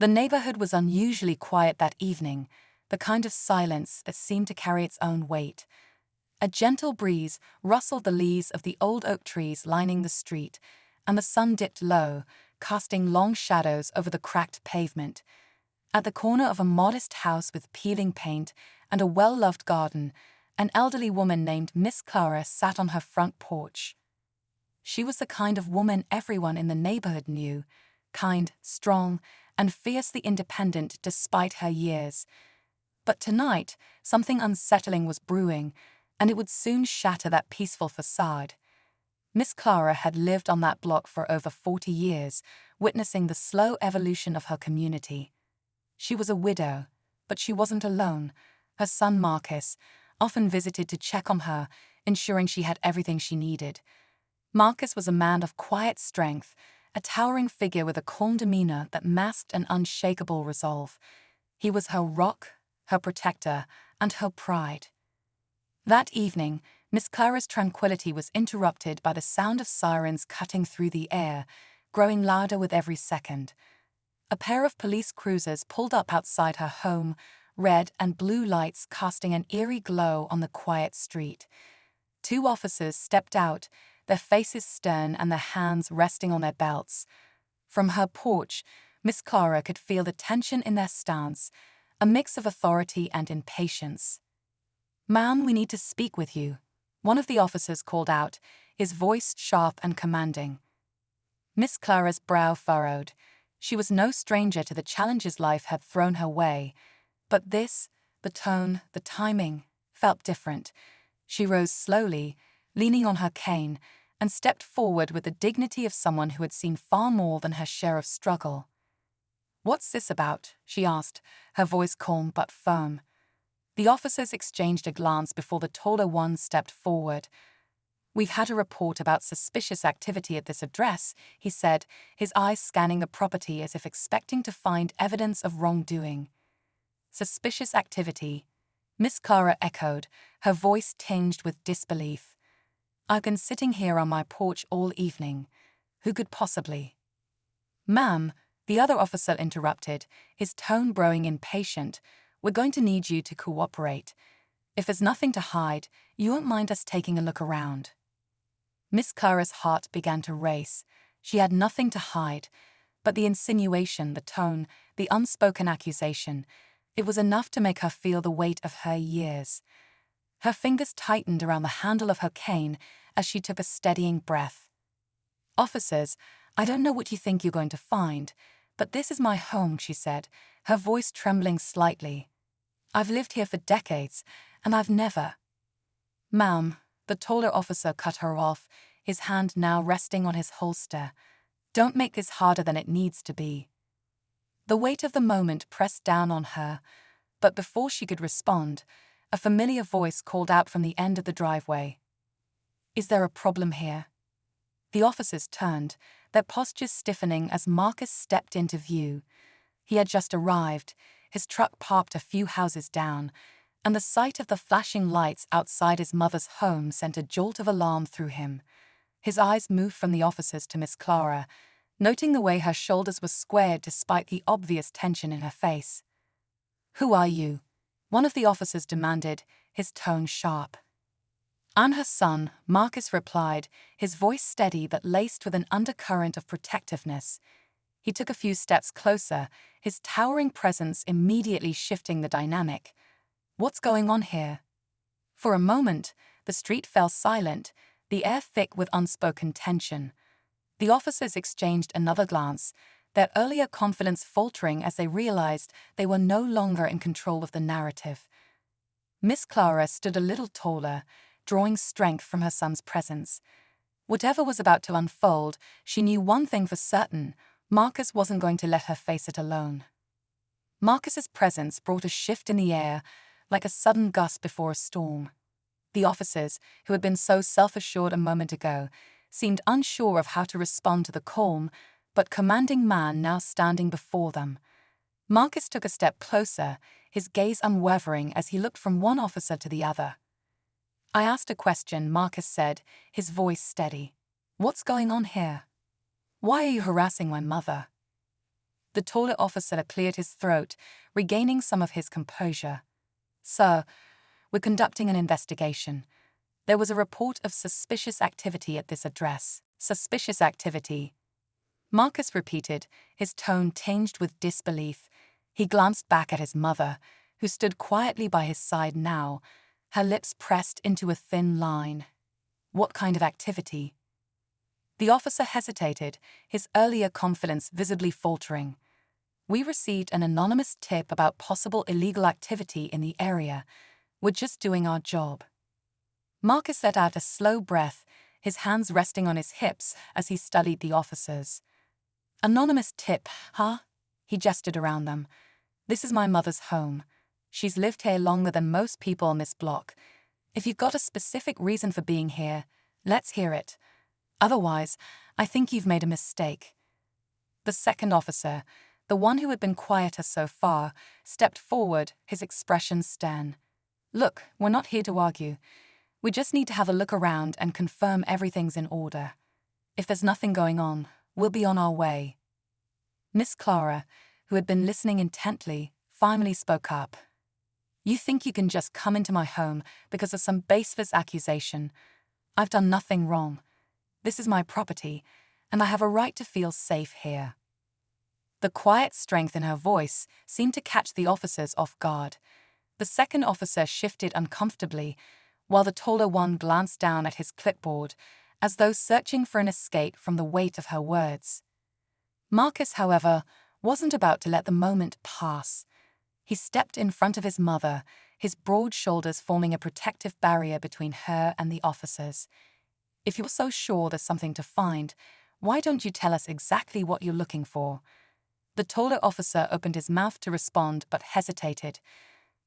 The neighborhood was unusually quiet that evening, the kind of silence that seemed to carry its own weight. A gentle breeze rustled the leaves of the old oak trees lining the street, and the sun dipped low, casting long shadows over the cracked pavement. At the corner of a modest house with peeling paint and a well-loved garden, an elderly woman named Miss Clara sat on her front porch. She was the kind of woman everyone in the neighborhood knew, kind, strong, and fiercely independent despite her years. But tonight, something unsettling was brewing, and it would soon shatter that peaceful facade. Miss Clara had lived on that block for over 40 years, witnessing the slow evolution of her community. She was a widow, but she wasn't alone. Her son Marcus often visited to check on her, ensuring she had everything she needed. Marcus was a man of quiet strength, a towering figure with a calm demeanor that masked an unshakable resolve. He was her rock, her protector, and her pride. That evening, Miss Clara's tranquility was interrupted by the sound of sirens cutting through the air, growing louder with every second. A pair of police cruisers pulled up outside her home, red and blue lights casting an eerie glow on the quiet street. Two officers stepped out, their faces stern and their hands resting on their belts. From her porch, Miss Clara could feel the tension in their stance, a mix of authority and impatience. "Ma'am, we need to speak with you," one of the officers called out, his voice sharp and commanding. Miss Clara's brow furrowed. She was no stranger to the challenges life had thrown her way, but this, the tone, the timing, felt different. She rose slowly, leaning on her cane, and stepped forward with the dignity of someone who had seen far more than her share of struggle. "What's this about?" she asked, her voice calm but firm. The officers exchanged a glance before the taller one stepped forward. "We've had a report about suspicious activity at this address," he said, his eyes scanning the property as if expecting to find evidence of wrongdoing. "Suspicious activity," Miss Clara echoed, her voice tinged with disbelief. "I've been sitting here on my porch all evening. Who could possibly—" "Ma'am," the other officer interrupted, his tone growing impatient, "we're going to need you to cooperate. If there's nothing to hide, you won't mind us taking a look around." Miss Clara's heart began to race. She had nothing to hide, but the insinuation, the tone, the unspoken accusation, it was enough to make her feel the weight of her years. Her fingers tightened around the handle of her cane as she took a steadying breath. "Officers, I don't know what you think you're going to find, but this is my home," she said, her voice trembling slightly. "I've lived here for decades, and I've never—" "Ma'am," the taller officer cut her off, his hand now resting on his holster. "Don't make this harder than it needs to be." The weight of the moment pressed down on her, but before she could respond, a familiar voice called out from the end of the driveway. "Is there a problem here?" The officers turned, their postures stiffening as Marcus stepped into view. He had just arrived, his truck parked a few houses down, and the sight of the flashing lights outside his mother's home sent a jolt of alarm through him. His eyes moved from the officers to Miss Clara, noting the way her shoulders were squared despite the obvious tension in her face. "Who are you?" one of the officers demanded, his tone sharp. "I'm her son," Marcus replied, his voice steady but laced with an undercurrent of protectiveness. He took a few steps closer, his towering presence immediately shifting the dynamic. "What's going on here?" For a moment, the street fell silent, the air thick with unspoken tension. The officers exchanged another glance, their earlier confidence faltering as they realized they were no longer in control of the narrative. Miss Clara stood a little taller, drawing strength from her son's presence. Whatever was about to unfold, she knew one thing for certain: Marcus wasn't going to let her face it alone. Marcus's presence brought a shift in the air, like a sudden gust before a storm. The officers, who had been so self-assured a moment ago, seemed unsure of how to respond to the calm but commanding man now standing before them. Marcus took a step closer, his gaze unwavering as he looked from one officer to the other. "I asked a question," Marcus said, his voice steady. "What's going on here? Why are you harassing my mother?" The taller officer cleared his throat, regaining some of his composure. "Sir, we're conducting an investigation. There was a report of suspicious activity at this address." "Suspicious activity?" Marcus repeated, his tone tinged with disbelief. He glanced back at his mother, who stood quietly by his side now, her lips pressed into a thin line. "What kind of activity?" The officer hesitated, his earlier confidence visibly faltering. "We received an anonymous tip about possible illegal activity in the area. We're just doing our job." Marcus let out a slow breath, his hands resting on his hips as he studied the officers. "Anonymous tip, huh?" He gestured around them. "This is my mother's home. She's lived here longer than most people on this block. If you've got a specific reason for being here, let's hear it. Otherwise, I think you've made a mistake." The second officer, the one who had been quieter so far, stepped forward, his expression stern. "Look, we're not here to argue. We just need to have a look around and confirm everything's in order. If there's nothing going on, we'll be on our way." Miss Clara, who had been listening intently, finally spoke up. "You think you can just come into my home because of some baseless accusation? I've done nothing wrong. This is my property, and I have a right to feel safe here." The quiet strength in her voice seemed to catch the officers off guard. The second officer shifted uncomfortably, while the taller one glanced down at his clipboard, as though searching for an escape from the weight of her words. Marcus, however, wasn't about to let the moment pass. He stepped in front of his mother, his broad shoulders forming a protective barrier between her and the officers. "If you're so sure there's something to find, why don't you tell us exactly what you're looking for?" The taller officer opened his mouth to respond but hesitated.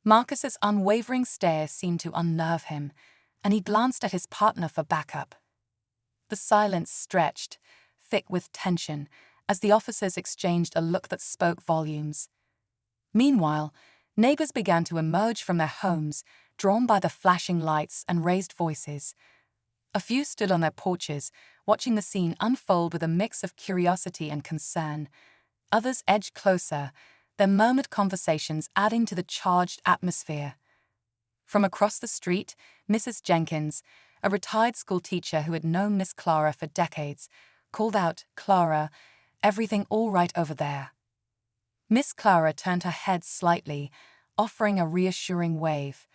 Marcus's unwavering stare seemed to unnerve him, and he glanced at his partner for backup. The silence stretched, thick with tension, as the officers exchanged a look that spoke volumes. Meanwhile, neighbors began to emerge from their homes, drawn by the flashing lights and raised voices. A few stood on their porches, watching the scene unfold with a mix of curiosity and concern. Others edged closer, their murmured conversations adding to the charged atmosphere. From across the street, Mrs. Jenkins, a retired schoolteacher who had known Miss Clara for decades, called out, "Clara, everything all right over there?" Miss Clara turned her head slightly, offering a reassuring wave.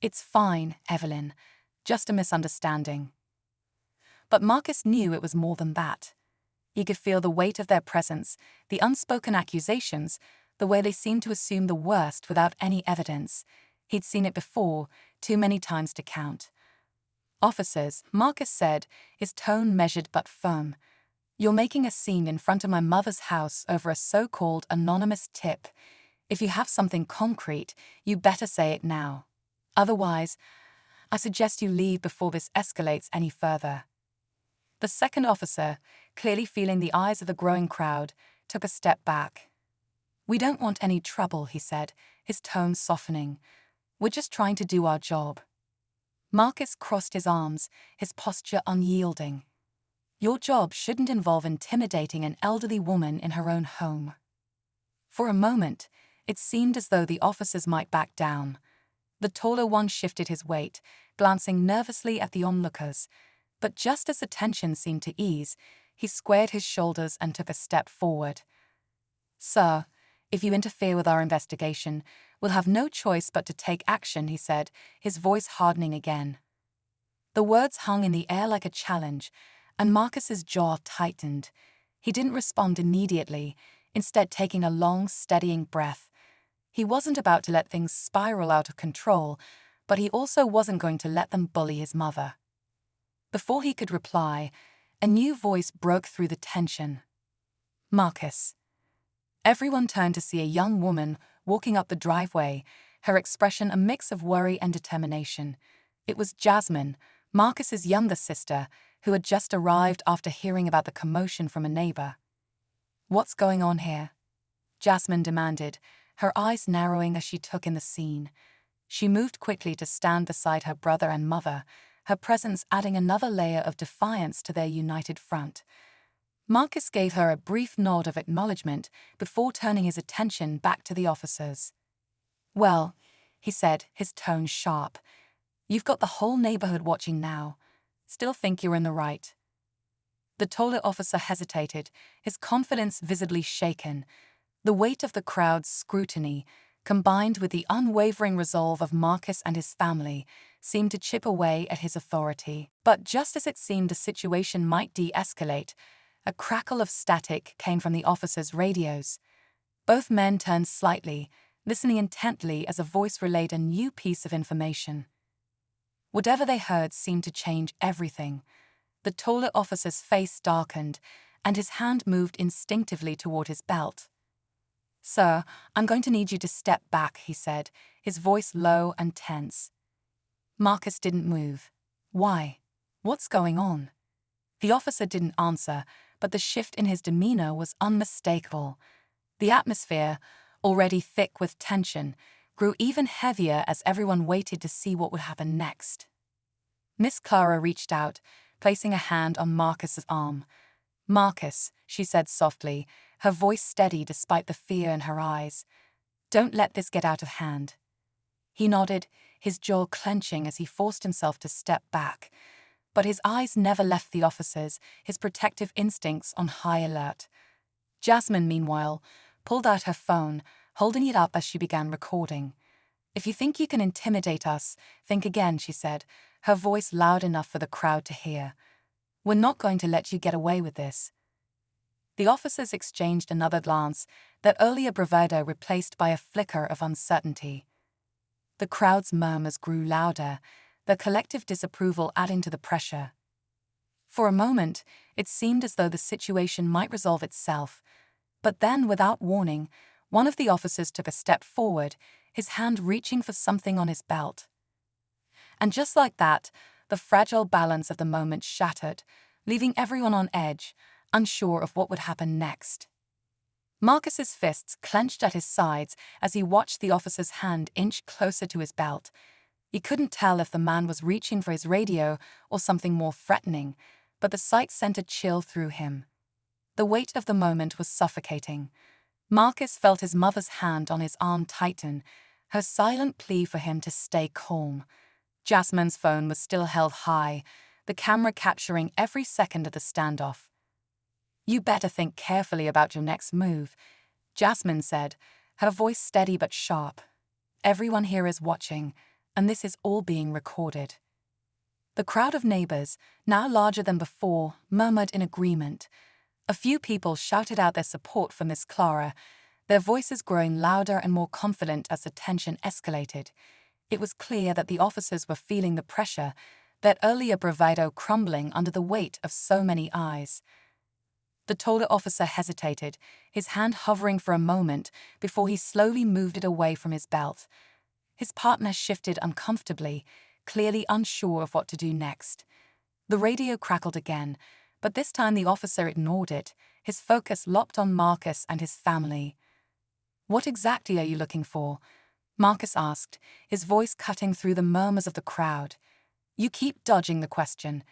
"It's fine, Evelyn. Just a misunderstanding." But Marcus knew it was more than that. He could feel the weight of their presence, the unspoken accusations, the way they seemed to assume the worst without any evidence. He'd seen it before, too many times to count. "Officers," Marcus said, his tone measured but firm, "you're making a scene in front of my mother's house over a so-called anonymous tip. If you have something concrete, you better say it now. Otherwise, I suggest you leave before this escalates any further." The second officer, clearly feeling the eyes of the growing crowd, took a step back. "We don't want any trouble," he said, his tone softening. "We're just trying to do our job." Marcus crossed his arms, his posture unyielding. "Your job shouldn't involve intimidating an elderly woman in her own home." For a moment, it seemed as though the officers might back down. The taller one shifted his weight, glancing nervously at the onlookers, but just as the tension seemed to ease, he squared his shoulders and took a step forward. "Sir, if you interfere with our investigation, we'll have no choice but to take action," he said, his voice hardening again. The words hung in the air like a challenge, and Marcus's jaw tightened. He didn't respond immediately, instead taking a long, steadying breath. He wasn't about to let things spiral out of control, but he also wasn't going to let them bully his mother. Before he could reply, a new voice broke through the tension. "Marcus." Everyone turned to see a young woman walking up the driveway, her expression a mix of worry and determination. It was Jasmine, Marcus's younger sister, who had just arrived after hearing about the commotion from a neighbor. "What's going on here?" Jasmine demanded, her eyes narrowing as she took in the scene. She moved quickly to stand beside her brother and mother, her presence adding another layer of defiance to their united front. Marcus gave her a brief nod of acknowledgement before turning his attention back to the officers. "Well," he said, his tone sharp, "you've got the whole neighborhood watching now. Still think you're in the right?" The taller officer hesitated, his confidence visibly shaken. The weight of the crowd's scrutiny, combined with the unwavering resolve of Marcus and his family, seemed to chip away at his authority. But just as it seemed the situation might de-escalate, a crackle of static came from the officers' radios. Both men turned slightly, listening intently as a voice relayed a new piece of information. Whatever they heard seemed to change everything. The taller officer's face darkened, and his hand moved instinctively toward his belt. "Sir, I'm going to need you to step back," he said, his voice low and tense. Marcus didn't move. "Why? What's going on?" The officer didn't answer, but the shift in his demeanor was unmistakable. The atmosphere, already thick with tension, grew even heavier as everyone waited to see what would happen next. Miss Clara reached out, placing a hand on Marcus's arm. "Marcus," she said softly, her voice steady despite the fear in her eyes, "don't let this get out of hand." He nodded, his jaw clenching as he forced himself to step back. But his eyes never left the officers, his protective instincts on high alert. Jasmine, meanwhile, pulled out her phone, holding it up as she began recording. "If you think you can intimidate us, think again," she said, her voice loud enough for the crowd to hear. "We're not going to let you get away with this." The officers exchanged another glance, that earlier bravado replaced by a flicker of uncertainty. The crowd's murmurs grew louder, their collective disapproval adding to the pressure. For a moment, it seemed as though the situation might resolve itself, but then, without warning, one of the officers took a step forward, his hand reaching for something on his belt. And just like that, the fragile balance of the moment shattered, leaving everyone on edge, unsure of what would happen next. Marcus's fists clenched at his sides as he watched the officer's hand inch closer to his belt. He couldn't tell if the man was reaching for his radio or something more threatening, but the sight sent a chill through him. The weight of the moment was suffocating. Marcus felt his mother's hand on his arm tighten, her silent plea for him to stay calm. Jasmine's phone was still held high, the camera capturing every second of the standoff. "You better think carefully about your next move," Jasmine said, her voice steady but sharp. "Everyone here is watching, and this is all being recorded." The crowd of neighbors, now larger than before, murmured in agreement. A few people shouted out their support for Miss Clara, their voices growing louder and more confident as the tension escalated. It was clear that the officers were feeling the pressure, that earlier bravado crumbling under the weight of so many eyes. The taller officer hesitated, his hand hovering for a moment before he slowly moved it away from his belt. His partner shifted uncomfortably, clearly unsure of what to do next. The radio crackled again, but this time the officer ignored it, his focus locked on Marcus and his family. "What exactly are you looking for?" Marcus asked, his voice cutting through the murmurs of the crowd. "You keep dodging the question.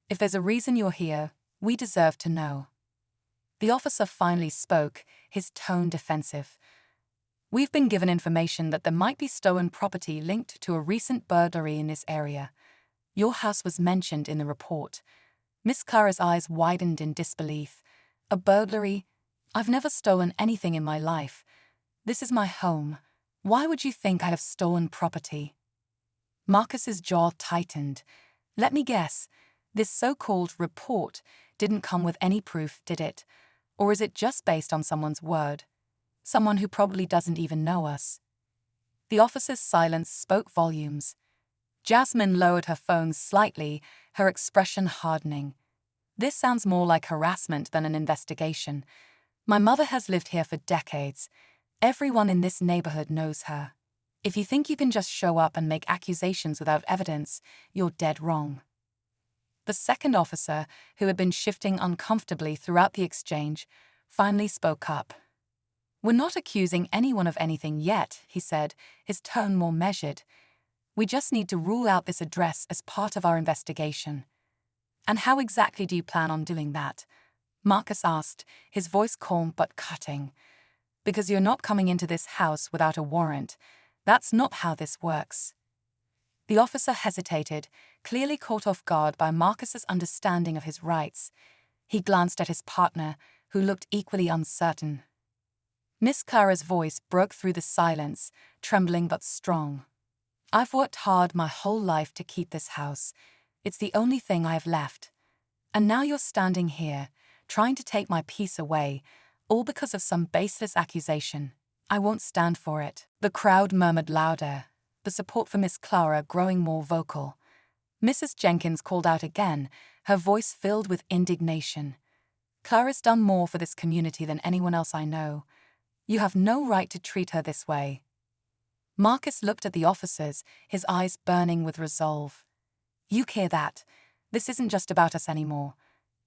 If there's a reason you're here, we deserve to know." The officer finally spoke, his tone defensive. "We've been given information that there might be stolen property linked to a recent burglary in this area. Your house was mentioned in the report." Miss Clara's eyes widened in disbelief. "A burglary? I've never stolen anything in my life. This is my home. Why would you think I have stolen property?" Marcus's jaw tightened. "Let me guess. This so-called report didn't come with any proof, did it? Or is it just based on someone's word? Someone who probably doesn't even know us." The officer's silence spoke volumes. Jasmine lowered her phone slightly, her expression hardening. "This sounds more like harassment than an investigation. My mother has lived here for decades. Everyone in this neighborhood knows her. If you think you can just show up and make accusations without evidence, you're dead wrong." The second officer, who had been shifting uncomfortably throughout the exchange, finally spoke up. "We're not accusing anyone of anything yet," he said, his tone more measured. "We just need to rule out this address as part of our investigation." "And how exactly do you plan on doing that?" Marcus asked, his voice calm but cutting. Because you're not coming into this house without a warrant. That's not how this works. The officer hesitated, clearly caught off guard by Marcus's understanding of his rights. He glanced at his partner, who looked equally uncertain. Miss Clara's voice broke through the silence, trembling but strong. I've worked hard my whole life to keep this house. It's the only thing I have left. And now you're standing here, trying to take my peace away, all because of some baseless accusation. I won't stand for it. The crowd murmured louder, the support for Miss Clara growing more vocal. Mrs. Jenkins called out again, her voice filled with indignation. Clara's done more for this community than anyone else I know. You have no right to treat her this way. Marcus looked at the officers, his eyes burning with resolve. You hear that? This isn't just about us anymore.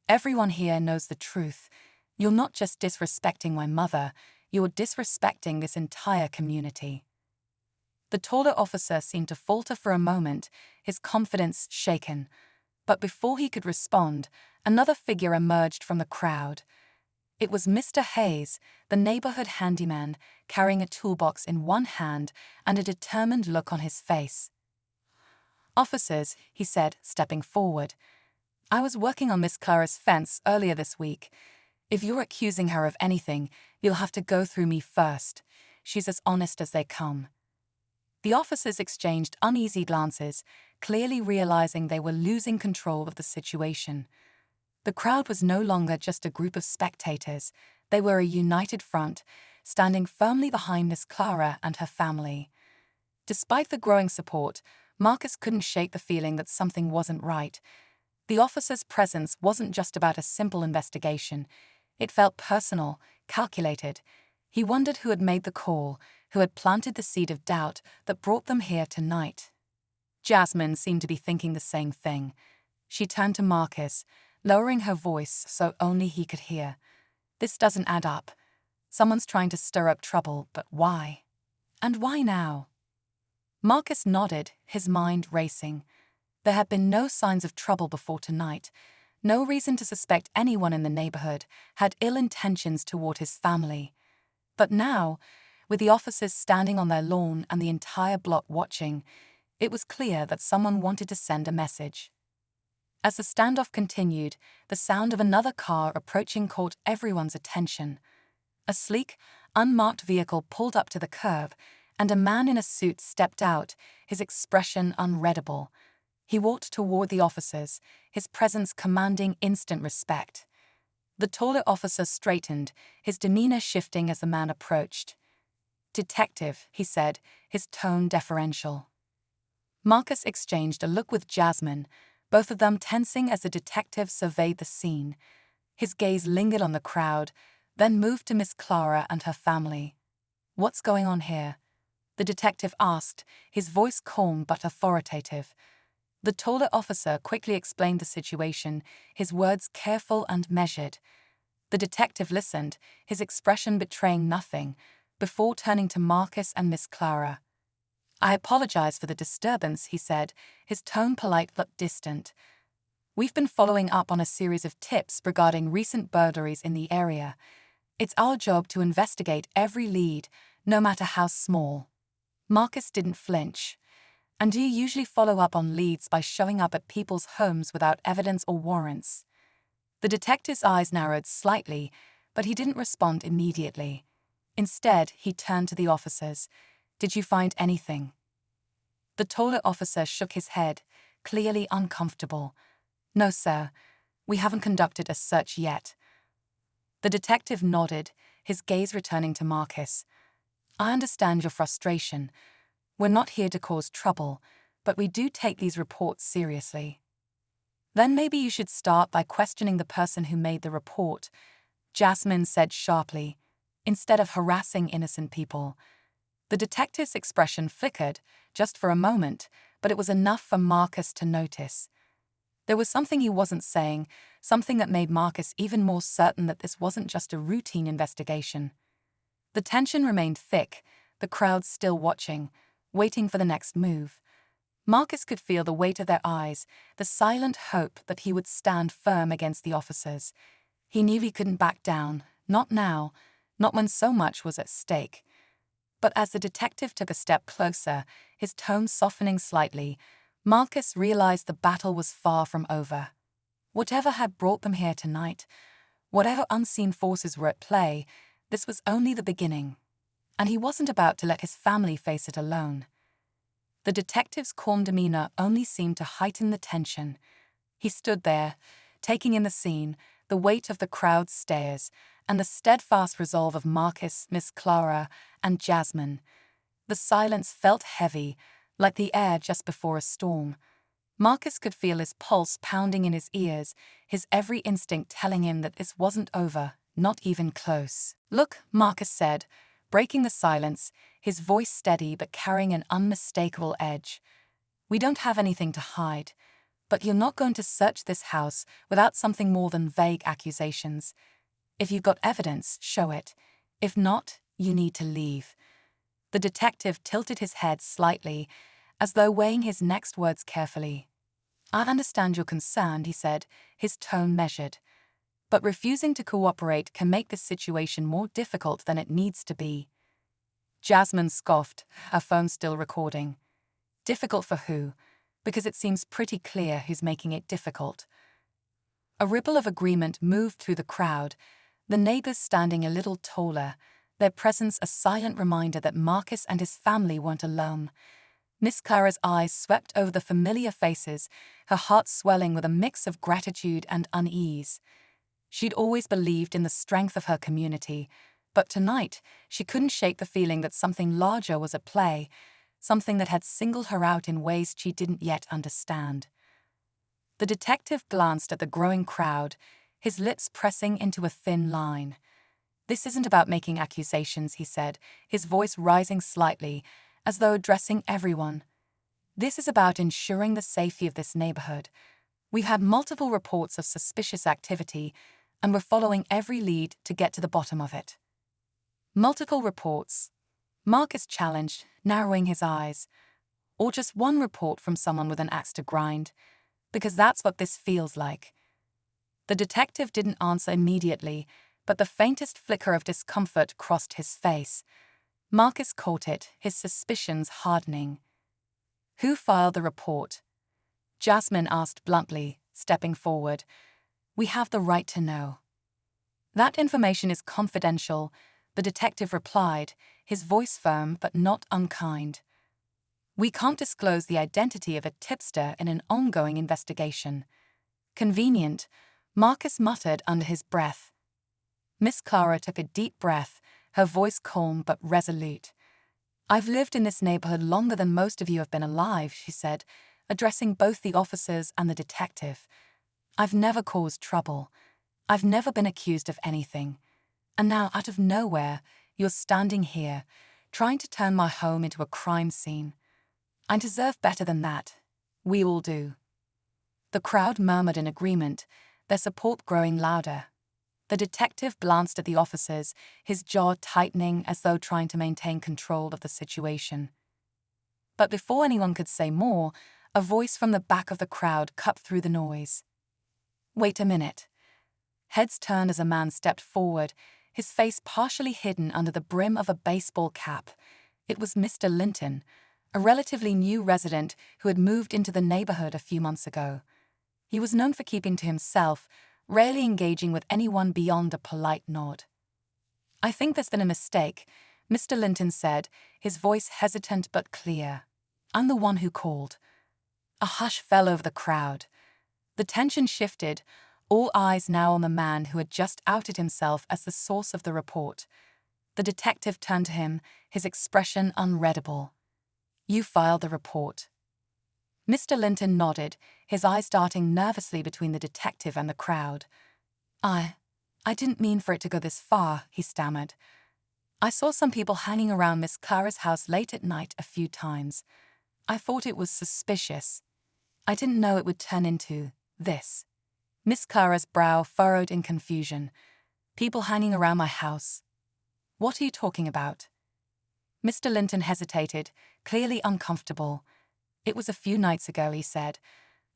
Everyone here knows the truth. You're not just disrespecting my mother, you're disrespecting this entire community. The taller officer seemed to falter for a moment, his confidence shaken. But before he could respond, another figure emerged from the crowd. It was Mr. Hayes, the neighborhood handyman, carrying a toolbox in one hand and a determined look on his face. Officers, he said, stepping forward. I was working on Miss Clara's fence earlier this week. If you're accusing her of anything, you'll have to go through me first. She's as honest as they come. The officers exchanged uneasy glances, clearly realizing they were losing control of the situation. The crowd was no longer just a group of spectators. They were a united front, standing firmly behind Miss Clara and her family. Despite the growing support, Marcus couldn't shake the feeling that something wasn't right. The officer's presence wasn't just about a simple investigation. It felt personal, calculated. He wondered who had made the call, who had planted the seed of doubt that brought them here tonight. Jasmine seemed to be thinking the same thing. She turned to Marcus, lowering her voice so only he could hear. This doesn't add up. Someone's trying to stir up trouble, but why? And why now? Marcus nodded, his mind racing. There had been no signs of trouble before tonight. No reason to suspect anyone in the neighborhood had ill intentions toward his family. But now, with the officers standing on their lawn and the entire block watching, it was clear that someone wanted to send a message. As the standoff continued, the sound of another car approaching caught everyone's attention. A sleek, unmarked vehicle pulled up to the curb, and a man in a suit stepped out, his expression unreadable. He walked toward the officers, his presence commanding instant respect. The taller officer straightened, his demeanor shifting as the man approached. "Detective," he said, his tone deferential. Marcus exchanged a look with Jasmine, both of them tensing as the detective surveyed the scene. His gaze lingered on the crowd, then moved to Miss Clara and her family. "What's going on here?" the detective asked, his voice calm but authoritative. The taller officer quickly explained the situation, his words careful and measured. The detective listened, his expression betraying nothing, before turning to Marcus and Miss Clara. "I apologize for the disturbance," he said, his tone polite but distant. "We've been following up on a series of tips regarding recent burglaries in the area. It's our job to investigate every lead, no matter how small." Marcus didn't flinch. "And do you usually follow up on leads by showing up at people's homes without evidence or warrants?" The detective's eyes narrowed slightly, but he didn't respond immediately. Instead, he turned to the officers. "Did you find anything?" The taller officer shook his head, clearly uncomfortable. "No, sir. We haven't conducted a search yet." The detective nodded, his gaze returning to Marcus. "I understand your frustration. We're not here to cause trouble, but we do take these reports seriously." "Then maybe you should start by questioning the person who made the report," Jasmine said sharply, "instead of harassing innocent people." The detective's expression flickered, just for a moment, but it was enough for Marcus to notice. There was something he wasn't saying, something that made Marcus even more certain that this wasn't just a routine investigation. The tension remained thick, the crowd still watching, waiting for the next move. Marcus could feel the weight of their eyes, the silent hope that he would stand firm against the officers. He knew he couldn't back down, not now, not when so much was at stake. But as the detective took a step closer, his tone softening slightly, Marcus realized the battle was far from over. Whatever had brought them here tonight, whatever unseen forces were at play, this was only the beginning. And he wasn't about to let his family face it alone. The detective's calm demeanor only seemed to heighten the tension. He stood there, taking in the scene, the weight of the crowd's stares, and the steadfast resolve of Marcus, Miss Clara, and Jasmine. The silence felt heavy, like the air just before a storm. Marcus could feel his pulse pounding in his ears, his every instinct telling him that this wasn't over, not even close. "Look," Marcus said, breaking the silence, his voice steady but carrying an unmistakable edge. "We don't have anything to hide. But you're not going to search this house without something more than vague accusations. If you've got evidence, show it. If not, you need to leave." The detective tilted his head slightly, as though weighing his next words carefully. "I understand you're concerned," he said, his tone measured. "But refusing to cooperate can make this situation more difficult than it needs to be." Jasmine scoffed, her phone still recording. "Difficult for who? Because it seems pretty clear who's making it difficult." A ripple of agreement moved through the crowd, the neighbors standing a little taller, their presence a silent reminder that Marcus and his family weren't alone. Miss Clara's eyes swept over the familiar faces, her heart swelling with a mix of gratitude and unease. She'd always believed in the strength of her community, but tonight she couldn't shake the feeling that something larger was at play, something that had singled her out in ways she didn't yet understand. The detective glanced at the growing crowd, his lips pressing into a thin line. "This isn't about making accusations," he said, his voice rising slightly, as though addressing everyone. "This is about ensuring the safety of this neighborhood. We've had multiple reports of suspicious activity, and we're following every lead to get to the bottom of it." "Multiple reports?" Marcus challenged, narrowing his eyes. "Or just one report from someone with an axe to grind? Because that's what this feels like." The detective didn't answer immediately, but the faintest flicker of discomfort crossed his face. Marcus caught it, his suspicions hardening. "Who filed the report?" Jasmine asked bluntly, stepping forward. "We have the right to know." "That information is confidential," the detective replied, his voice firm but not unkind. "We can't disclose the identity of a tipster in an ongoing investigation." "Convenient," Marcus muttered under his breath. Miss Clara took a deep breath, her voice calm but resolute. "I've lived in this neighborhood longer than most of you have been alive," she said, addressing both the officers and the detective. "I've never caused trouble. I've never been accused of anything. And now, out of nowhere, you're standing here, trying to turn my home into a crime scene. I deserve better than that. We all do." The crowd murmured in agreement, their support growing louder. The detective glanced at the officers, his jaw tightening as though trying to maintain control of the situation. But before anyone could say more, a voice from the back of the crowd cut through the noise. "Wait a minute." Heads turned as a man stepped forward, his face partially hidden under the brim of a baseball cap. It was Mr. Linton, a relatively new resident who had moved into the neighborhood a few months ago. He was known for keeping to himself, rarely engaging with anyone beyond a polite nod. "I think there's been a mistake," Mr. Linton said, his voice hesitant but clear. "I'm the one who called." A hush fell over the crowd. The tension shifted, all eyes now on the man who had just outed himself as the source of the report. The detective turned to him, his expression unreadable. "You filed the report." Mr. Linton nodded, his eyes darting nervously between the detective and the crowd. I didn't mean for it to go this far," he stammered. "I saw some people hanging around Miss Clara's house late at night a few times. I thought it was suspicious. I didn't know it would turn into this." Miss Clara's brow furrowed in confusion. "People hanging around my house? What are you talking about?" Mr. Linton hesitated, clearly uncomfortable. "It was a few nights ago," he said.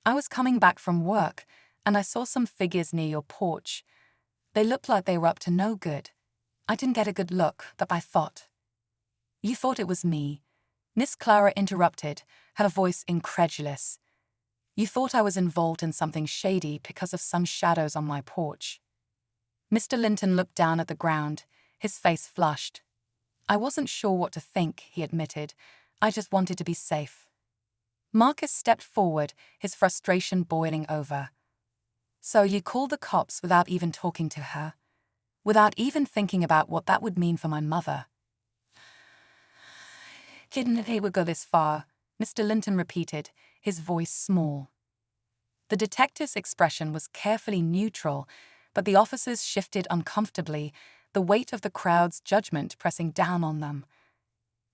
"I was coming back from work, and I saw some figures near your porch. They looked like they were up to no good. I didn't get a good look, but I thought. You thought it was me? Miss Clara interrupted, her voice incredulous. You thought I was involved in something shady because of some shadows on my porch. Mr. Linton looked down at the ground, his face flushed. I wasn't sure what to think, he admitted. I just wanted to be safe. Marcus stepped forward, his frustration boiling over. So you called the cops without even talking to her? Without even thinking about what that would mean for my mother? Didn't they would go this far, Mr. Linton repeated, his voice small. The detective's expression was carefully neutral, but the officers shifted uncomfortably, the weight of the crowd's judgment pressing down on them.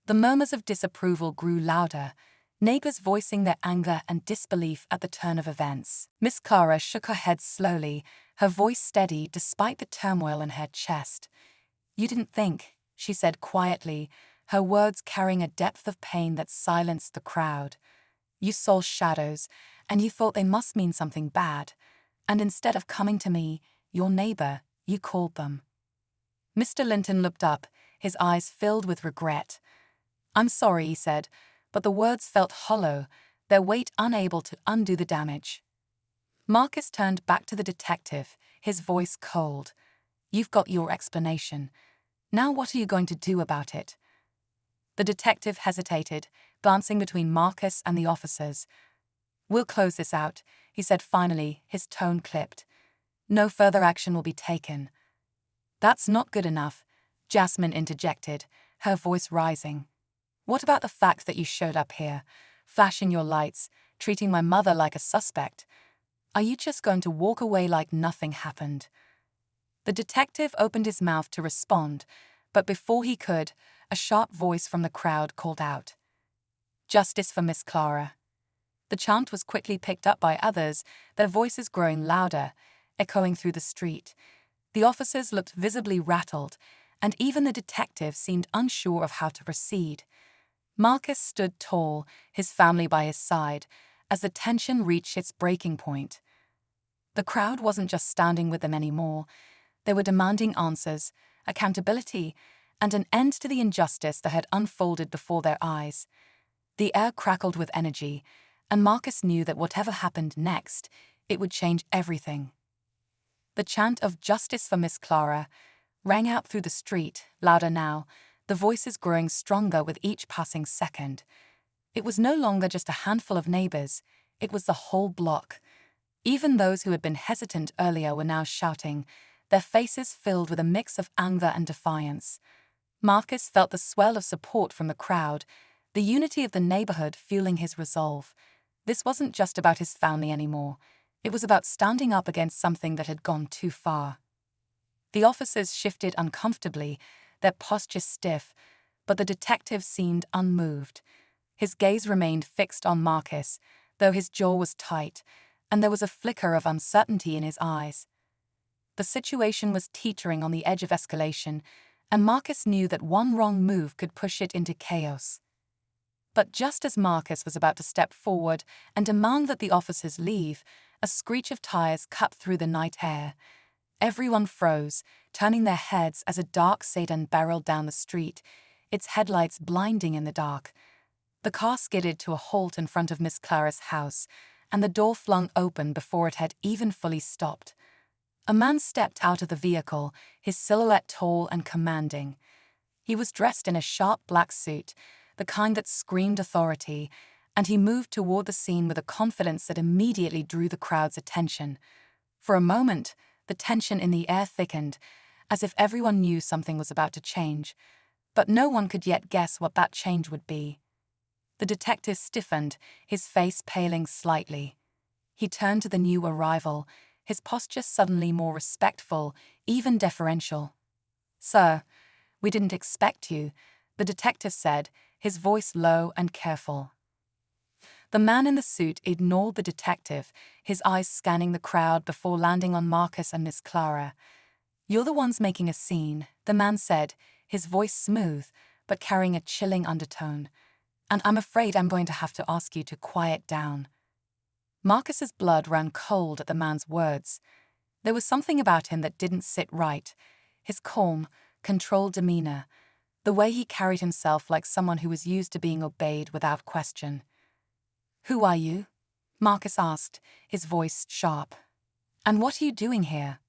The murmurs of disapproval grew louder, neighbors voicing their anger and disbelief at the turn of events. Miss Clara shook her head slowly, her voice steady despite the turmoil in her chest. You didn't think, she said quietly, her words carrying a depth of pain that silenced the crowd. You saw shadows, and you thought they must mean something bad, and instead of coming to me, your neighbor, you called them. Mr. Linton looked up, his eyes filled with regret. I'm sorry, he said, but the words felt hollow, their weight unable to undo the damage. Marcus turned back to the detective, his voice cold. You've got your explanation. Now what are you going to do about it? The detective hesitated, glancing between Marcus and the officers. We'll close this out, he said finally, his tone clipped. No further action will be taken. That's not good enough, Jasmine interjected, her voice rising. What about the fact that you showed up here, flashing your lights, treating my mother like a suspect? Are you just going to walk away like nothing happened? The detective opened his mouth to respond, but before he could, a sharp voice from the crowd called out. Justice for Miss Clara. The chant was quickly picked up by others, their voices growing louder, echoing through the street. The officers looked visibly rattled, and even the detective seemed unsure of how to proceed. Marcus stood tall, his family by his side, as the tension reached its breaking point. The crowd wasn't just standing with them anymore. They were demanding answers, accountability, and an end to the injustice that had unfolded before their eyes. The air crackled with energy, and Marcus knew that whatever happened next, it would change everything. The chant of "Justice for Miss Clara" rang out through the street, louder now, the voices growing stronger with each passing second. It was no longer just a handful of neighbors, it was the whole block. Even those who had been hesitant earlier were now shouting, their faces filled with a mix of anger and defiance. Marcus felt the swell of support from the crowd, the unity of the neighborhood fueling his resolve. This wasn't just about his family anymore. It was about standing up against something that had gone too far. The officers shifted uncomfortably, their postures stiff, but the detective seemed unmoved. His gaze remained fixed on Marcus, though his jaw was tight, and there was a flicker of uncertainty in his eyes. The situation was teetering on the edge of escalation, and Marcus knew that one wrong move could push it into chaos. But just as Marcus was about to step forward and demand that the officers leave, a screech of tires cut through the night air. Everyone froze, turning their heads as a dark sedan barreled down the street, its headlights blinding in the dark. The car skidded to a halt in front of Miss Clara's house, and the door flung open before it had even fully stopped. A man stepped out of the vehicle, his silhouette tall and commanding. He was dressed in a sharp black suit, the kind that screamed authority, and he moved toward the scene with a confidence that immediately drew the crowd's attention. For a moment, the tension in the air thickened, as if everyone knew something was about to change, but no one could yet guess what that change would be. The detective stiffened, his face paling slightly. He turned to the new arrival, his posture suddenly more respectful, even deferential. "Sir, we didn't expect you," the detective said, his voice low and careful. The man in the suit ignored the detective, his eyes scanning the crowd before landing on Marcus and Miss Clara. "You're the ones making a scene," the man said, his voice smooth, but carrying a chilling undertone. "And I'm afraid I'm going to have to ask you to quiet down." Marcus's blood ran cold at the man's words. There was something about him that didn't sit right. His calm, controlled demeanor, the way he carried himself like someone who was used to being obeyed without question. "Who are you?" Marcus asked, his voice sharp. "And what are you doing here?"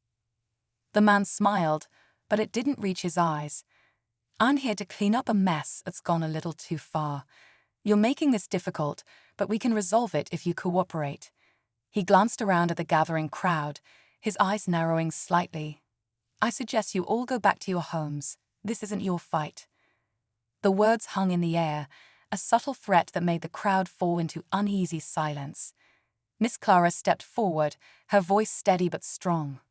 The man smiled, but it didn't reach his eyes. "I'm here to clean up a mess that's gone a little too far. You're making this difficult, but we can resolve it if you cooperate." He glanced around at the gathering crowd, his eyes narrowing slightly. "I suggest you all go back to your homes. This isn't your fight." The words hung in the air, a subtle threat that made the crowd fall into uneasy silence. Miss Clara stepped forward, her voice steady but strong.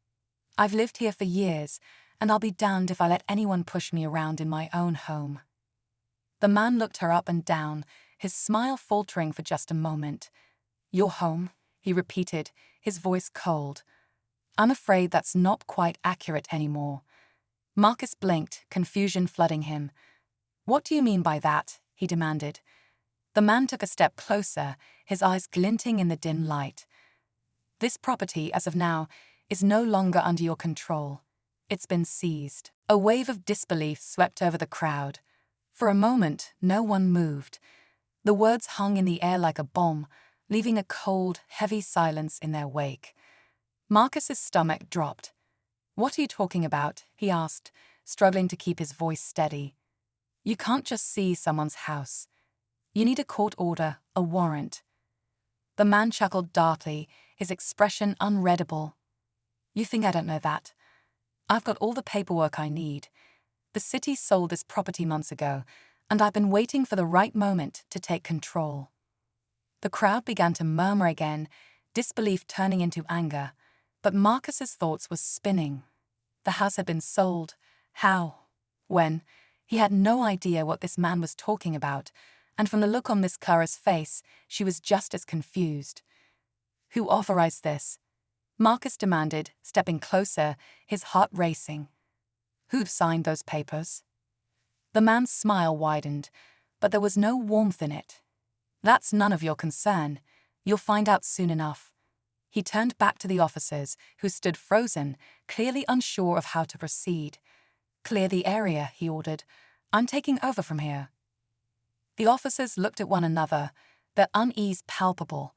"I've lived here for years, and I'll be damned if I let anyone push me around in my own home." The man looked her up and down, his smile faltering for just a moment. "Your home?" he repeated, his voice cold. "I'm afraid that's not quite accurate anymore." Marcus blinked, confusion flooding him. "What do you mean by that?" he demanded. The man took a step closer, his eyes glinting in the dim light. "This property, as of now, is no longer under your control. It's been seized." A wave of disbelief swept over the crowd. For a moment, no one moved. The words hung in the air like a bomb, leaving a cold, heavy silence in their wake. Marcus's stomach dropped. "What are you talking about?" he asked, struggling to keep his voice steady. "You can't just seize someone's house. You need a court order, a warrant." The man chuckled darkly, his expression unreadable. "You think I don't know that? I've got all the paperwork I need. The city sold this property months ago, and I've been waiting for the right moment to take control." The crowd began to murmur again, disbelief turning into anger. But Marcus's thoughts were spinning. The house had been sold. How? When? He had no idea what this man was talking about, and from the look on Miss Clara's face, she was just as confused. "Who authorized this?" Marcus demanded, stepping closer, his heart racing. "Who signed those papers?" The man's smile widened, but there was no warmth in it. "That's none of your concern. You'll find out soon enough." He turned back to the officers, who stood frozen, clearly unsure of how to proceed. "Clear the area," he ordered. "I'm taking over from here." The officers looked at one another, their unease palpable.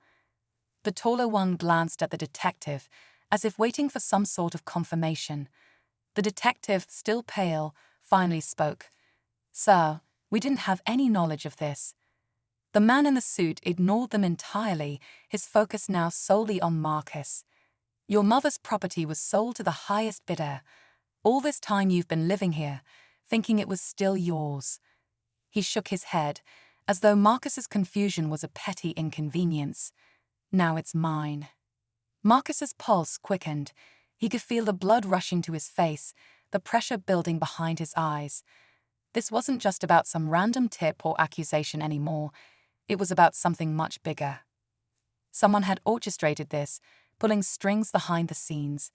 The taller one glanced at the detective, as if waiting for some sort of confirmation. The detective, still pale, finally spoke. "Sir, we didn't have any knowledge of this." The man in the suit ignored them entirely, his focus now solely on Marcus. "Your mother's property was sold to the highest bidder. All this time you've been living here, thinking it was still yours." He shook his head, as though Marcus's confusion was a petty inconvenience. "Now it's mine." Marcus's pulse quickened. He could feel the blood rushing to his face, the pressure building behind his eyes. This wasn't just about some random tip or accusation anymore. It was about something much bigger. Someone had orchestrated this, pulling strings behind the scenes.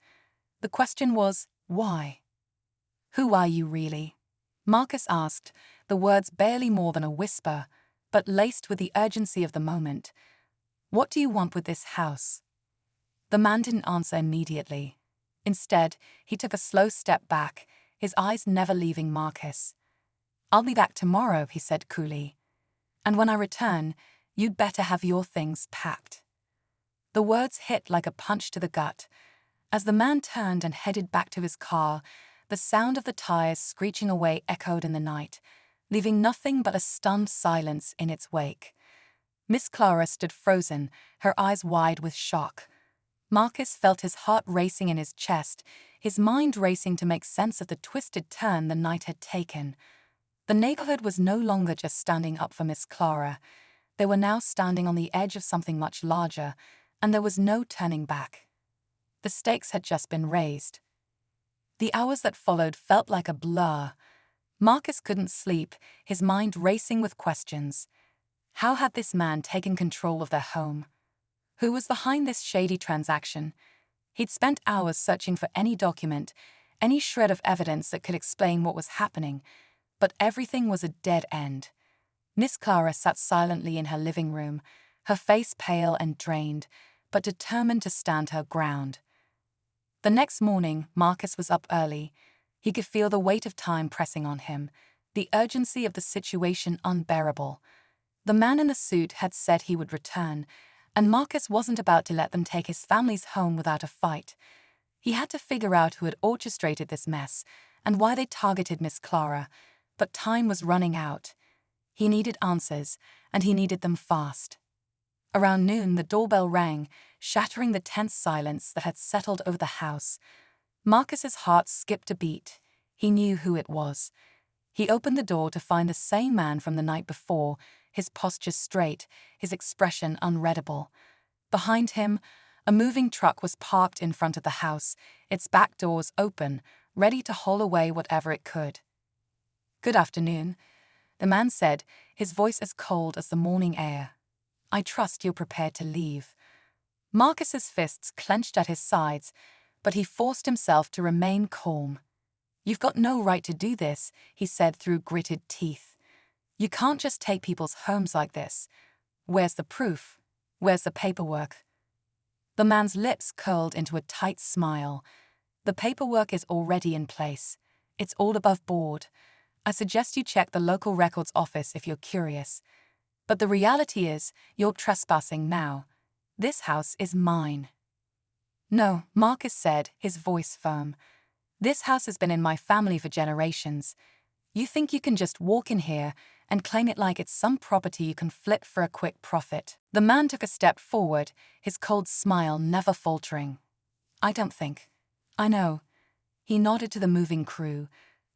The question was, why? "Who are you really?" Marcus asked, the words barely more than a whisper, but laced with the urgency of the moment. "What do you want with this house?" The man didn't answer immediately. Instead, he took a slow step back, his eyes never leaving Marcus. "I'll be back tomorrow," he said coolly. "And when I return, you'd better have your things packed." The words hit like a punch to the gut. As the man turned and headed back to his car, the sound of the tires screeching away echoed in the night, leaving nothing but a stunned silence in its wake. Miss Clara stood frozen, her eyes wide with shock. Marcus felt his heart racing in his chest, his mind racing to make sense of the twisted turn the night had taken. The neighborhood was no longer just standing up for Miss Clara. They were now standing on the edge of something much larger, and there was no turning back. The stakes had just been raised. The hours that followed felt like a blur. Marcus couldn't sleep, his mind racing with questions. How had this man taken control of their home? Who was behind this shady transaction? He'd spent hours searching for any document, any shred of evidence that could explain what was happening, but everything was a dead end. Miss Clara sat silently in her living room, her face pale and drained, but determined to stand her ground. The next morning, Marcus was up early. He could feel the weight of time pressing on him, the urgency of the situation unbearable. The man in the suit had said he would return, and Marcus wasn't about to let them take his family's home without a fight. He had to figure out who had orchestrated this mess and why they targeted Miss Clara, but time was running out. He needed answers, and he needed them fast. Around noon, the doorbell rang, shattering the tense silence that had settled over the house. Marcus's heart skipped a beat. He knew who it was. He opened the door to find the same man from the night before, his posture straight, his expression unreadable. Behind him, a moving truck was parked in front of the house, its back doors open, ready to haul away whatever it could. "Good afternoon," the man said, his voice as cold as the morning air. "I trust you're prepared to leave." Marcus's fists clenched at his sides, but he forced himself to remain calm. "You've got no right to do this," he said through gritted teeth. "You can't just take people's homes like this. Where's the proof? Where's the paperwork?" The man's lips curled into a tight smile. "The paperwork is already in place. It's all above board. I suggest you check the local records office if you're curious. But the reality is, you're trespassing now. This house is mine." "No," Marcus said, his voice firm. "This house has been in my family for generations. You think you can just walk in here and claim it like it's some property you can flip for a quick profit?" The man took a step forward, his cold smile never faltering. "I don't think. I know." He nodded to the moving crew,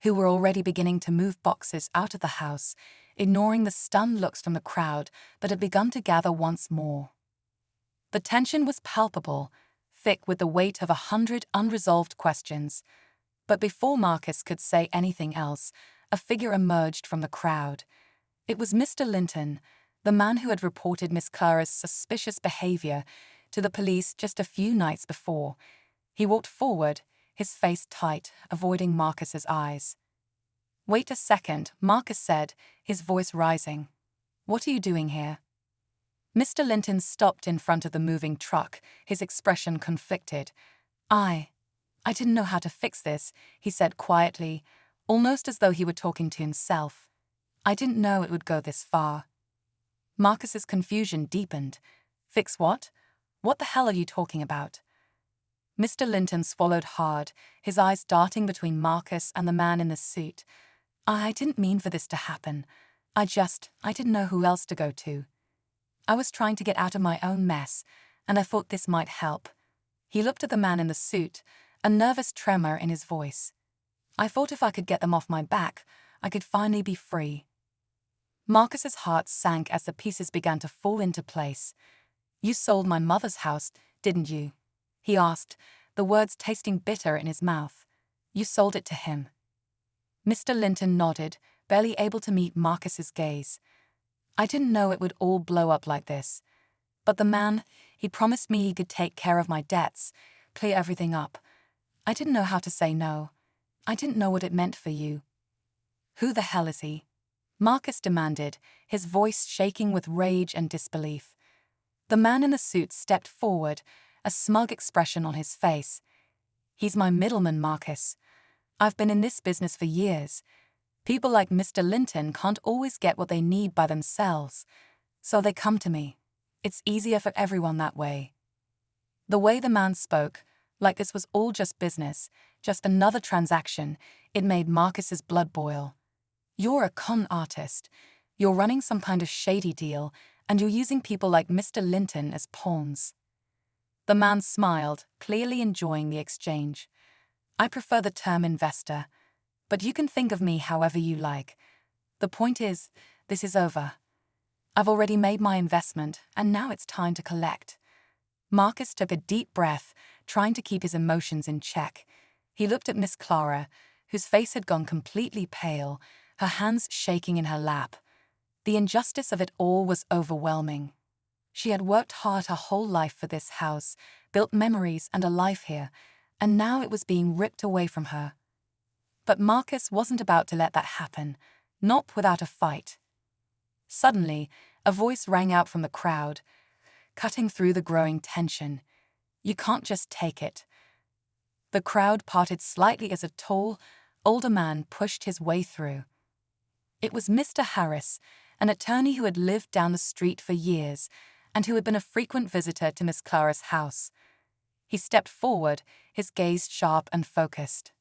who were already beginning to move boxes out of the house, ignoring the stunned looks from the crowd that had begun to gather once more. The tension was palpable, thick with the weight of 100 unresolved questions. But before Marcus could say anything else, a figure emerged from the crowd. It was Mr. Linton, the man who had reported Miss Clara's suspicious behavior to the police just a few nights before. He walked forward, his face tight, avoiding Marcus's eyes. "Wait a second," Marcus said, his voice rising. "What are you doing here?" Mr. Linton stopped in front of the moving truck, his expression conflicted. I didn't know how to fix this," he said quietly, almost as though he were talking to himself. "I didn't know it would go this far." Marcus's confusion deepened. "Fix what? What the hell are you talking about?" Mr. Linton swallowed hard, his eyes darting between Marcus and the man in the suit. "I didn't mean for this to happen. I didn't know who else to go to. I was trying to get out of my own mess, and I thought this might help." He looked at the man in the suit, a nervous tremor in his voice. "I thought if I could get them off my back, I could finally be free." Marcus's heart sank as the pieces began to fall into place. "You sold my mother's house, didn't you?" he asked, the words tasting bitter in his mouth. "You sold it to him." Mr. Linton nodded, barely able to meet Marcus's gaze. "I didn't know it would all blow up like this. But the man, he promised me he could take care of my debts, clear everything up. I didn't know how to say no. I didn't know what it meant for you." "Who the hell is he?" Marcus demanded, his voice shaking with rage and disbelief. The man in the suit stepped forward, a smug expression on his face. "He's my middleman, Marcus. I've been in this business for years. People like Mr. Linton can't always get what they need by themselves, so they come to me. It's easier for everyone that way." The way the man spoke, like this was all just business, just another transaction, it made Marcus's blood boil. "You're a con artist. You're running some kind of shady deal, and you're using people like Mr. Linton as pawns." The man smiled, clearly enjoying the exchange. "I prefer the term investor, but you can think of me however you like. The point is, this is over. I've already made my investment, and now it's time to collect." Marcus took a deep breath, trying to keep his emotions in check. He looked at Miss Clara, whose face had gone completely pale, her hands shaking in her lap. The injustice of it all was overwhelming. She had worked hard her whole life for this house, built memories and a life here, and now it was being ripped away from her. But Marcus wasn't about to let that happen, not without a fight. Suddenly, a voice rang out from the crowd, cutting through the growing tension. "You can't just take it." The crowd parted slightly as a tall, older man pushed his way through. It was Mr. Harris, an attorney who had lived down the street for years and who had been a frequent visitor to Miss Clara's house. He stepped forward, his gaze sharp and focused.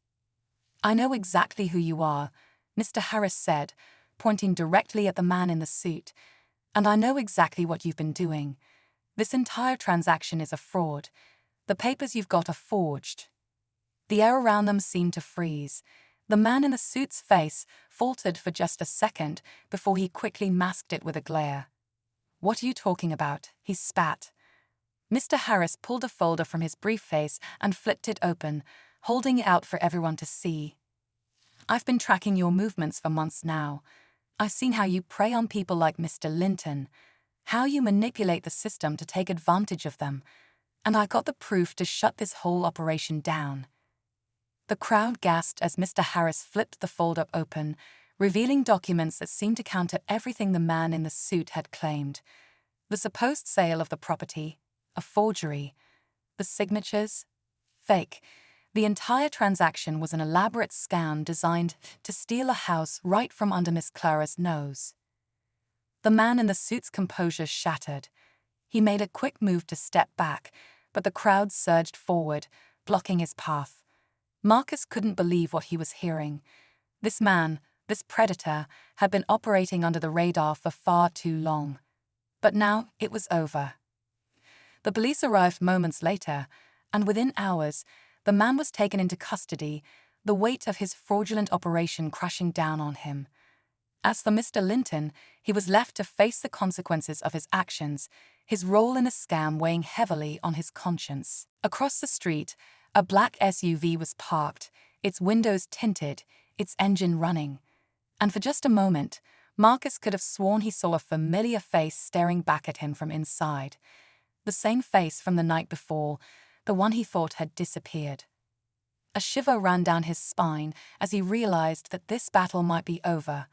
"I know exactly who you are," Mr. Harris said, pointing directly at the man in the suit, "and I know exactly what you've been doing. This entire transaction is a fraud. The papers you've got are forged." The air around them seemed to freeze. The man in the suit's face faltered for just a second before he quickly masked it with a glare. "What are you talking about?" he spat. Mr. Harris pulled a folder from his briefcase and flipped it open, holding it out for everyone to see. "I've been tracking your movements for months now. I've seen how you prey on people like Mr. Linton, how you manipulate the system to take advantage of them, and I got the proof to shut this whole operation down." The crowd gasped as Mr. Harris flipped the folder open, revealing documents that seemed to counter everything the man in the suit had claimed. The supposed sale of the property, a forgery. The signatures, fake. The entire transaction was an elaborate scam designed to steal a house right from under Miss Clara's nose. The man in the suit's composure shattered. He made a quick move to step back, but the crowd surged forward, blocking his path. Marcus couldn't believe what he was hearing. This man, this predator, had been operating under the radar for far too long. But now it was over. The police arrived moments later, and within hours, the man was taken into custody, the weight of his fraudulent operation crushing down on him. As for Mr. Linton, he was left to face the consequences of his actions, his role in the scam weighing heavily on his conscience. Across the street, a black SUV was parked, its windows tinted, its engine running. And for just a moment, Marcus could have sworn he saw a familiar face staring back at him from inside. The same face from the night before, the one he thought had disappeared. A shiver ran down his spine as he realized that this battle might be over,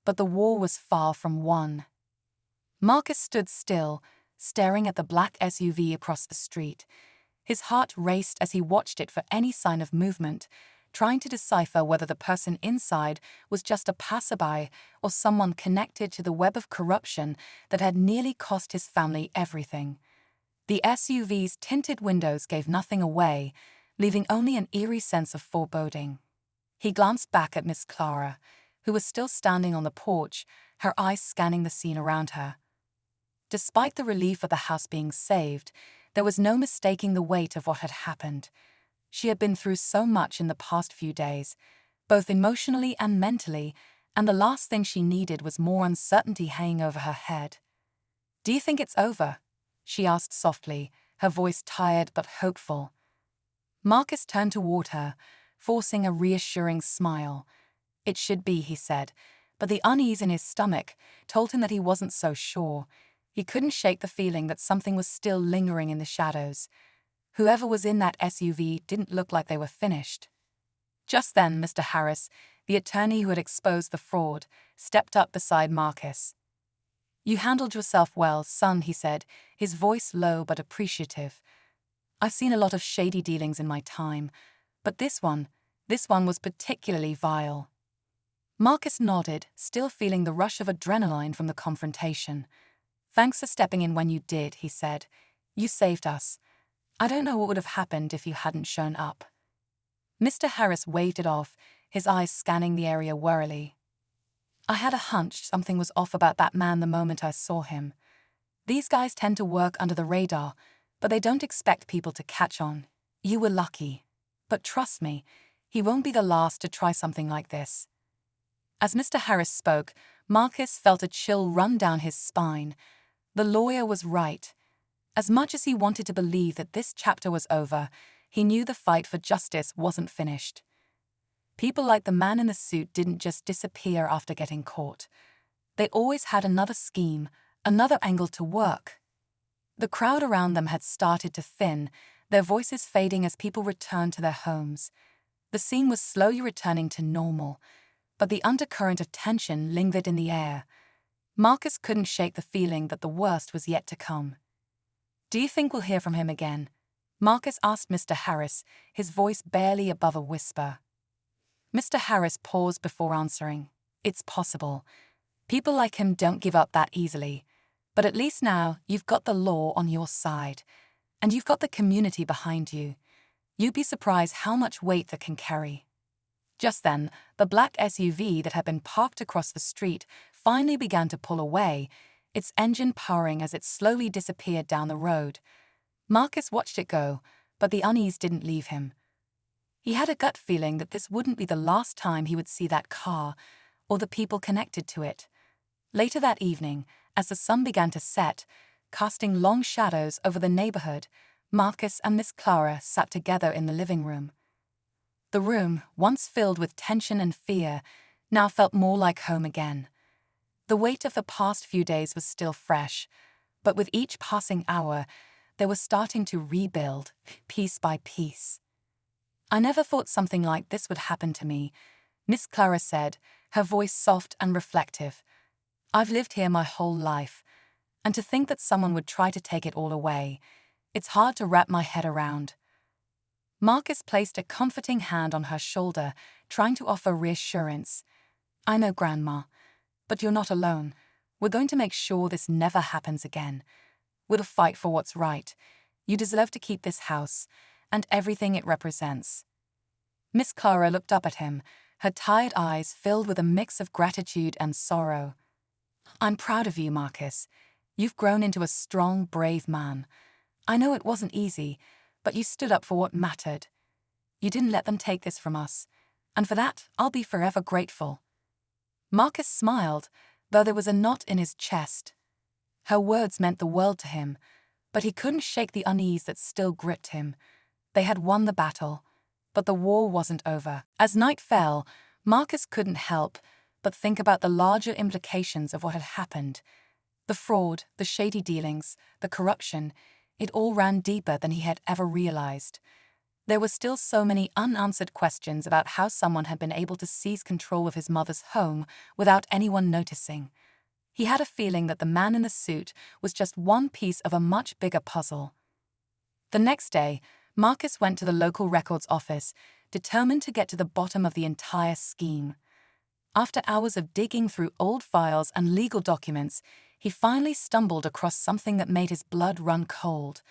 but the war was far from won. Marcus stood still, staring at the black SUV across the street. His heart raced as he watched it for any sign of movement, trying to decipher whether the person inside was just a passerby or someone connected to the web of corruption that had nearly cost his family everything. The SUV's tinted windows gave nothing away, leaving only an eerie sense of foreboding. He glanced back at Miss Clara, who was still standing on the porch, her eyes scanning the scene around her. Despite the relief of the house being saved, there was no mistaking the weight of what had happened. She had been through so much in the past few days, both emotionally and mentally, and the last thing she needed was more uncertainty hanging over her head. "Do you think it's over?" she asked softly, her voice tired but hopeful. Marcus turned toward her, forcing a reassuring smile. "It should be," he said, but the unease in his stomach told him that he wasn't so sure. He couldn't shake the feeling that something was still lingering in the shadows. Whoever was in that SUV didn't look like they were finished. Just then, Mr. Harris, the attorney who had exposed the fraud, stepped up beside Marcus. "You handled yourself well, son," he said, his voice low but appreciative. "I've seen a lot of shady dealings in my time, but this one was particularly vile." Marcus nodded, still feeling the rush of adrenaline from the confrontation. "Thanks for stepping in when you did," he said. "You saved us. I don't know what would have happened if you hadn't shown up." Mr. Harris waved it off, his eyes scanning the area warily. "I had a hunch something was off about that man the moment I saw him. These guys tend to work under the radar, but they don't expect people to catch on. You were lucky. But trust me, he won't be the last to try something like this." As Mr. Harris spoke, Marcus felt a chill run down his spine. The lawyer was right. As much as he wanted to believe that this chapter was over, he knew the fight for justice wasn't finished. People like the man in the suit didn't just disappear after getting caught. They always had another scheme, another angle to work. The crowd around them had started to thin, their voices fading as people returned to their homes. The scene was slowly returning to normal, but the undercurrent of tension lingered in the air. Marcus couldn't shake the feeling that the worst was yet to come. "Do you think we'll hear from him again?" Marcus asked Mr. Harris, his voice barely above a whisper. Mr. Harris paused before answering. It's possible. People like him don't give up that easily. But at least now you've got the law on your side. And you've got the community behind you. You'd be surprised how much weight that can carry. Just then, the black SUV that had been parked across the street finally began to pull away, its engine purring as it slowly disappeared down the road. Marcus watched it go, but the unease didn't leave him. He had a gut feeling that this wouldn't be the last time he would see that car, or the people connected to it. Later that evening, as the sun began to set, casting long shadows over the neighborhood, Marcus and Miss Clara sat together in the living room. The room, once filled with tension and fear, now felt more like home again. The weight of the past few days was still fresh, but with each passing hour, they were starting to rebuild, piece by piece. "I never thought something like this would happen to me," Miss Clara said, her voice soft and reflective. "I've lived here my whole life, and to think that someone would try to take it all away, it's hard to wrap my head around." Marcus placed a comforting hand on her shoulder, trying to offer reassurance. "I know, Grandma, but you're not alone. We're going to make sure this never happens again. We'll fight for what's right. You deserve to keep this house and everything it represents." Miss Clara looked up at him, her tired eyes filled with a mix of gratitude and sorrow. "I'm proud of you, Marcus. You've grown into a strong, brave man. I know it wasn't easy, but you stood up for what mattered. You didn't let them take this from us, and for that, I'll be forever grateful." Marcus smiled, though there was a knot in his chest. Her words meant the world to him, but he couldn't shake the unease that still gripped him. They had won the battle, but the war wasn't over. As night fell, Marcus couldn't help but think about the larger implications of what had happened. The fraud, the shady dealings, the corruption, it all ran deeper than he had ever realized. There were still so many unanswered questions about how someone had been able to seize control of his mother's home without anyone noticing. He had a feeling that the man in the suit was just one piece of a much bigger puzzle. The next day, Marcus went to the local records office, determined to get to the bottom of the entire scheme. After hours of digging through old files and legal documents, he finally stumbled across something that made his blood run cold.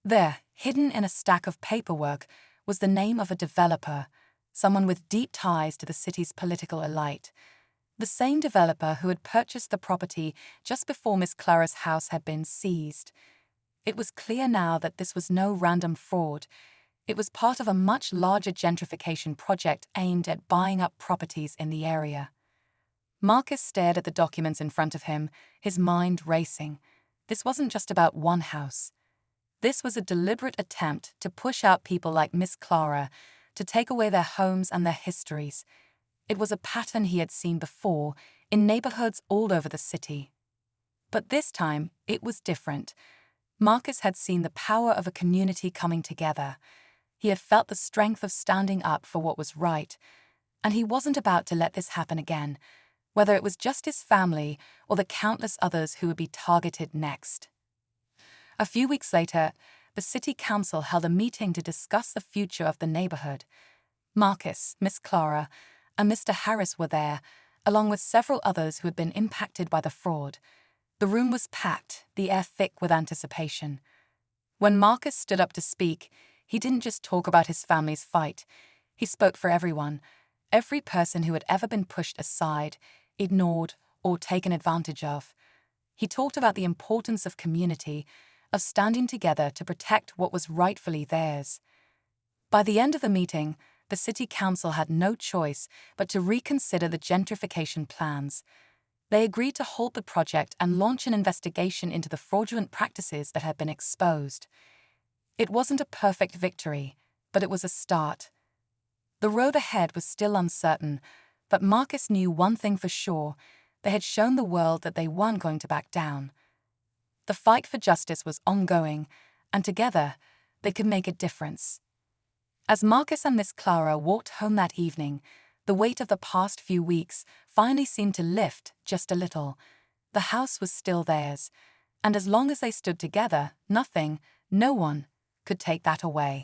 There, hidden in a stack of paperwork, was the name of a developer, someone with deep ties to the city's political elite. The same developer who had purchased the property just before Miss Clara's house had been seized. It was clear now that this was no random fraud. It was part of a much larger gentrification project aimed at buying up properties in the area. Marcus stared at the documents in front of him, his mind racing. This wasn't just about one house. This was a deliberate attempt to push out people like Miss Clara, to take away their homes and their histories. It was a pattern he had seen before in neighborhoods all over the city. But this time, it was different. Marcus had seen the power of a community coming together. He had felt the strength of standing up for what was right, and he wasn't about to let this happen again, whether it was just his family or the countless others who would be targeted next. A few weeks later, the city council held a meeting to discuss the future of the neighborhood. Marcus, Miss Clara, and Mr. Harris were there, along with several others who had been impacted by the fraud. The room was packed, the air thick with anticipation. When Marcus stood up to speak, he didn't just talk about his family's fight. He spoke for everyone, every person who had ever been pushed aside, ignored, or taken advantage of. He talked about the importance of community, of standing together to protect what was rightfully theirs. By the end of the meeting, the city council had no choice but to reconsider the gentrification plans. They agreed to halt the project and launch an investigation into the fraudulent practices that had been exposed. It wasn't a perfect victory, but it was a start. The road ahead was still uncertain, but Marcus knew one thing for sure: they had shown the world that they weren't going to back down. The fight for justice was ongoing, and together, they could make a difference. As Marcus and Miss Clara walked home that evening, the weight of the past few weeks finally seemed to lift just a little. The house was still theirs, and as long as they stood together, nothing, no one, could take that away.